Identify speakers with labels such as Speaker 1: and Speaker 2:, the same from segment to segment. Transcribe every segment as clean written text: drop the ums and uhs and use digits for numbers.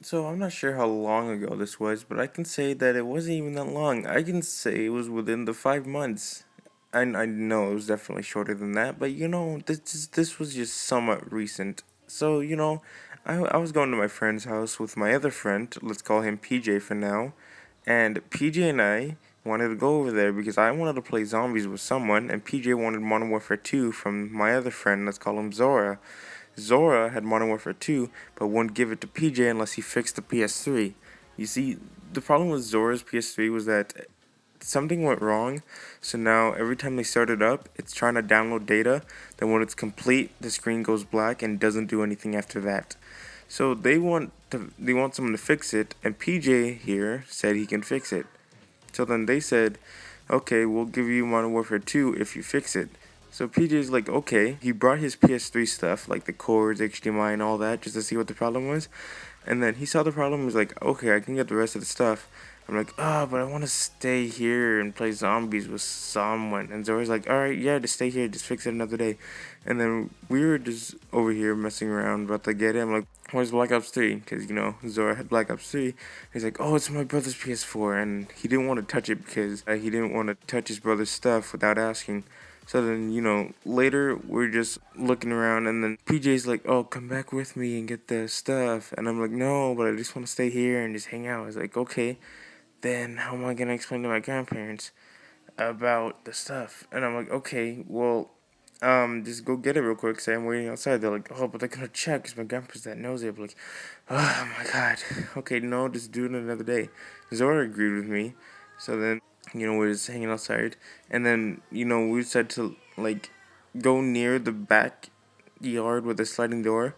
Speaker 1: So I'm not sure how long ago this was, but I can say that it wasn't even that long. I can say it was within the 5 months. I know it was definitely shorter than that, but this was just somewhat recent. So I was going to my friend's house with my other friend. Let's call him PJ for now, and PJ and I wanted to go over there because I wanted to play zombies with someone, and PJ wanted Modern Warfare 2 from my other friend. Let's call him Zora. Zora had Modern Warfare 2, but wouldn't give it to PJ unless he fixed the PS3. You see, the problem with Zora's PS3 was that something went wrong, so now every time they start it up, it's trying to download data, then when it's complete, the screen goes black and doesn't do anything after that. So they want someone to fix it, and PJ here said he can fix it. So then they said, okay, we'll give you Modern Warfare 2 if you fix it. So PJ's like, okay. He brought his PS3 stuff, like the cords, HDMI, and all that, just to see what the problem was. And then he saw the problem, he was like, okay, I can get the rest of the stuff. I'm like, but I want to stay here and play zombies with someone. And Zora's like, alright, yeah, just stay here, just fix it another day. And then we were just over here messing around, about to get it. I'm like, where's Black Ops 3? Because, Zora had Black Ops 3. He's like, oh, it's my brother's PS4. And he didn't want to touch it because he didn't want to touch his brother's stuff without asking. So then, later we're just looking around, and then PJ's like, oh, come back with me and get the stuff. And I'm like, no, but I just want to stay here and just hang out. I was like, okay, then how am I going to explain to my grandparents about the stuff? And I'm like, okay, well, just go get it real quick, say I'm waiting outside. They're like, oh, but they're going to check because my grandpa's that nosy. I'm like, oh my god, okay, no, just do it another day. Zora agreed with me, so then we're just hanging outside, and then we decided to like go near the back yard with the sliding door,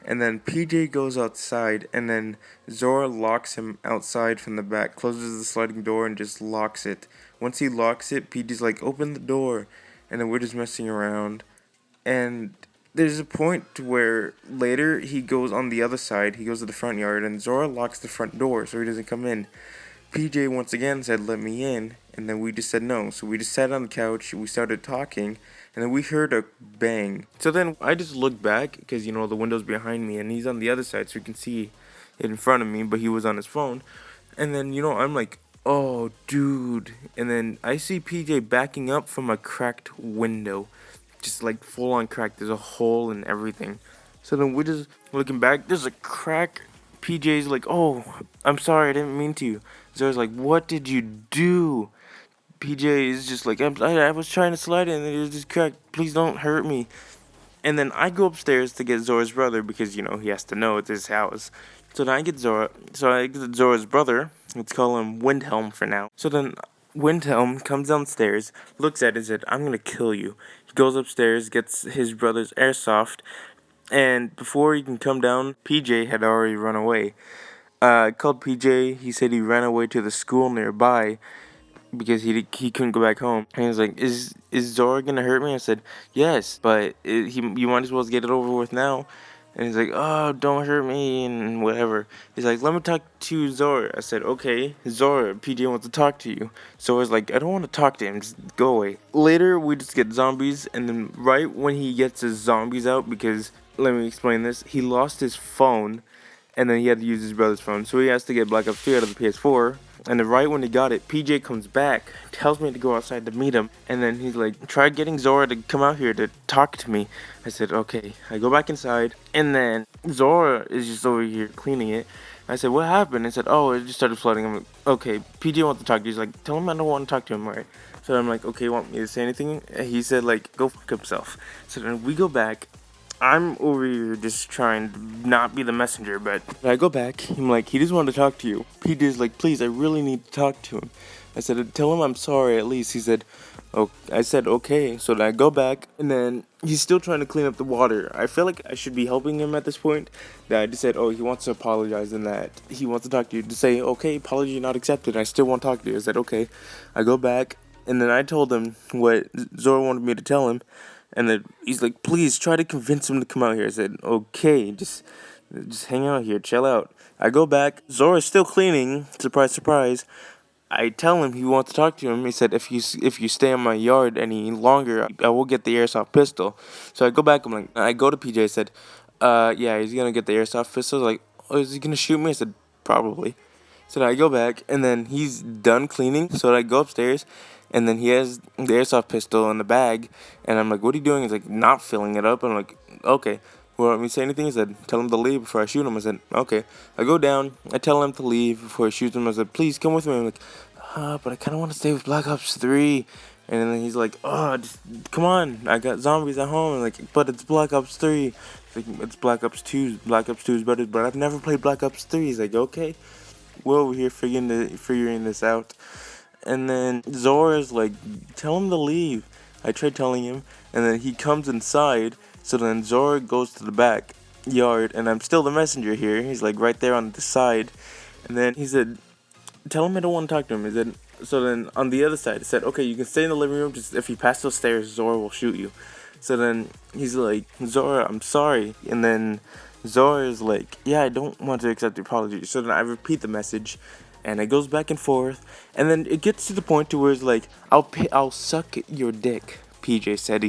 Speaker 1: and then PJ goes outside, and then Zora locks him outside from the back, closes the sliding door, and just locks it. Once he locks it, PJ's like, open the door, and then we're just messing around, and there's a point to where later he goes on the other side, he goes to the front yard, and Zora locks the front door so he doesn't come in. PJ once again said, let me in, and then we just said no. So we just sat on the couch, we started talking, and then we heard a bang. So then I just looked back, because, the window's behind me, and he's on the other side, so you can see it in front of me, but he was on his phone. And then, I'm like, oh, dude. And then I see PJ backing up from a cracked window. Just, like, full-on cracked. There's a hole and everything. So then we're just looking back. There's a crack. PJ's like, oh, I'm sorry, I didn't mean to. Zora's like, what did you do? PJ is just like, I was trying to slide in and it was just cracked. Please don't hurt me. And then I go upstairs to get Zora's brother because, he has to know it's his house. So then I get Zora's brother. Let's call him Windhelm for now. So then Windhelm comes downstairs, looks at it and said, I'm going to kill you. He goes upstairs, gets his brother's airsoft, and before he can come down, PJ had already run away. I called PJ. He said he ran away to the school nearby because he couldn't go back home. And he was like, "Is Zora gonna hurt me?" I said, "Yes, but you might as well get it over with now." And he's like, "Oh, don't hurt me," and whatever. He's like, "Let me talk to Zora." I said, "Okay, Zora, PJ wants to talk to you." So I was like, "I don't want to talk to him. Just go away." Later, we just get zombies, and then right when he gets his zombies out, because let me explain this, he lost his phone, and then he had to use his brother's phone. So he has to get Black Ops 3 out of the PS4. And then right when he got it, PJ comes back, tells me to go outside to meet him. And then he's like, try getting Zora to come out here to talk to me. I said, okay. I go back inside. And then Zora is just over here cleaning it. I said, what happened? I said, oh, it just started flooding. I'm like, okay, PJ wants to talk to you. He's like, tell him I don't want to talk to him, alright? So I'm like, okay, you want me to say anything? And he said, like, go fuck himself. So then we go back. I'm over here just trying to not be the messenger, but I go back. I'm like, he just wanted to talk to you. PJ's like, please, I really need to talk to him. I said, tell him I'm sorry at least. He said, oh, I said, okay. So then I go back, and then he's still trying to clean up the water. I feel like I should be helping him at this point. That I just said, oh, he wants to apologize and that he wants to talk to you. To say, okay, apology not accepted. I still want to talk to you. I said, okay. I go back, and then I told him what Zora wanted me to tell him. And then he's like, please try to convince him to come out here. I said, okay, just hang out here, chill out. I go back. Zora's still cleaning. Surprise, surprise. I tell him he wants to talk to him. He said, if you stay in my yard any longer, I will get the airsoft pistol. So I go back. I go to PJ. I said, yeah, he's gonna get the airsoft pistol. Like, oh, is he gonna shoot me? I said, probably. So then I go back, and then he's done cleaning. So I go upstairs, and then he has the airsoft pistol in the bag. And I'm like, what are you doing? He's like, not filling it up. I'm like, okay. Well, let me say anything. He said, tell him to leave before I shoot him. I said, okay. I go down. I tell him to leave before I shoot him. I said, please come with me. I'm like, but I kind of want to stay with Black Ops 3. And then he's like, oh, just come on. I got zombies at home. I'm like, but it's Black Ops 3. Like, it's Black Ops 2. Black Ops 2 is better, but I've never played Black Ops 3. He's like, okay. We're over here figuring this out. And then Zora's like, tell him to leave. I tried telling him, and then he comes inside. So then Zora goes to the backyard, and I'm still the messenger here. He's like right there on the side. And then he said, tell him I don't want to talk to him. He said, so then on the other side, it said, okay, you can stay in the living room. Just if you pass those stairs, Zora will shoot you. So then he's like, Zora, I'm sorry. And then Zora is like, yeah, I don't want to accept the apology. So then I repeat the message, and it goes back and forth. And then it gets to the point to where it's like, I'll suck your dick. PJ said.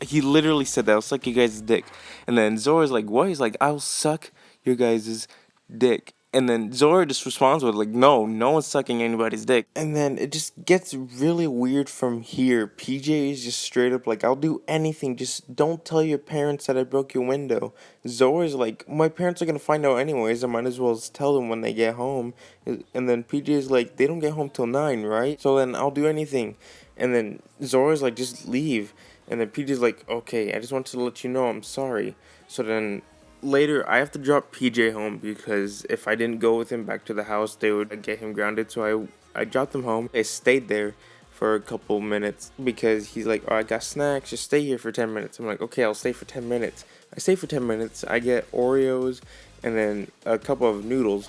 Speaker 1: He literally said that. I'll suck you guys' dick. And then Zora's like, what? He's like, I'll suck your guys' dick. And then Zora just responds with like, no one's sucking anybody's dick. And then it just gets really weird from here. PJ is just straight up like, I'll do anything. Just don't tell your parents that I broke your window. Zora's like, my parents are going to find out anyways. I might as well tell them when they get home. And then PJ is like, they don't get home till 9, right? So then I'll do anything. And then Zora's like, just leave. And then PJ's like, okay, I just wanted to let you know I'm sorry. So then later, I have to drop PJ home because if I didn't go with him back to the house, they would get him grounded. So I dropped him home. I stayed there for a couple minutes because he's like, oh, I got snacks. Just stay here for 10 minutes. I'm like, okay, I'll stay for 10 minutes. I stay for 10 minutes. I get Oreos and then a couple of noodles.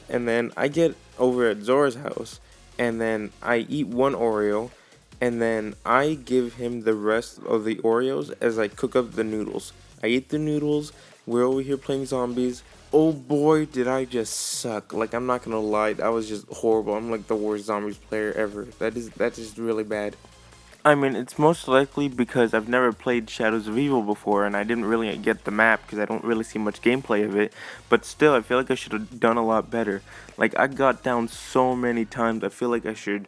Speaker 1: And then I get over at Zora's house. And then I eat one Oreo. And then I give him the rest of the Oreos as I cook up the noodles. I eat the noodles. We're over here playing zombies. Oh boy, did I just suck. Like, I'm not gonna lie, that was just horrible. I'm like the worst zombies player ever. That's just really bad. I mean, it's most likely because I've never played Shadows of Evil before, and I didn't really get the map because I don't really see much gameplay of it. But still, I feel like I should have done a lot better. Like, I got down so many times, I feel like I should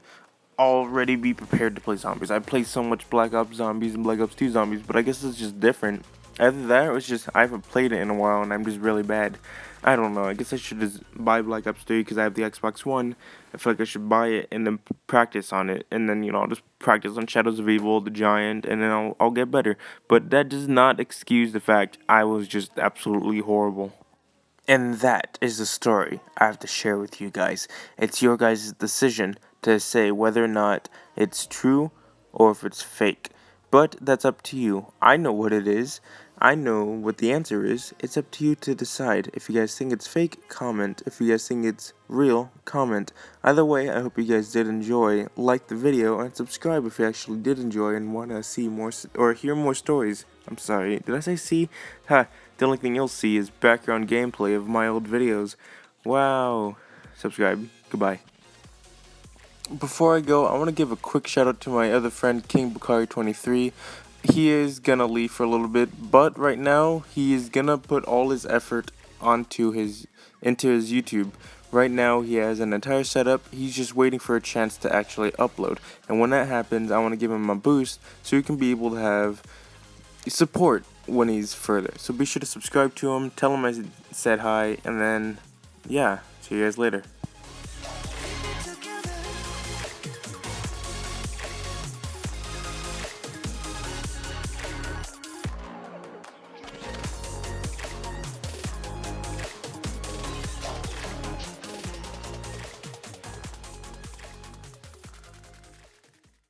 Speaker 1: already be prepared to play zombies. I played so much Black Ops Zombies and Black Ops 2 Zombies, but I guess it's just different. Either that, or it's just I haven't played it in a while and I'm just really bad. I don't know. I guess I should just buy Black Ops 3 because I have the Xbox One. I feel like I should buy it and then practice on it. And then, I'll just practice on Shadows of Evil, The Giant, and then I'll get better. But that does not excuse the fact I was just absolutely horrible. And that is the story I have to share with you guys. It's your guys' decision to say whether or not it's true or if it's fake. But that's up to you. I know what it is. I know what the answer is. It's up to you to decide. If you guys think it's fake, comment. If you guys think it's real, comment. Either way, I hope you guys did enjoy. Like the video and subscribe if you actually did enjoy and want to see more or hear more stories. I'm sorry, did I say see? Ha, the only thing you'll see is background gameplay of my old videos. Wow. Subscribe. Goodbye. Before I go, I want to give a quick shout out to my other friend, King Bakari23. He is gonna leave for a little bit, but right now he is gonna put all his effort into his YouTube. Right now he has an entire setup. He's just waiting for a chance to actually upload. And when that happens, I want to give him a boost so he can be able to have support when he's further. So be sure to subscribe to him, tell him I said hi, and then yeah, see you guys later.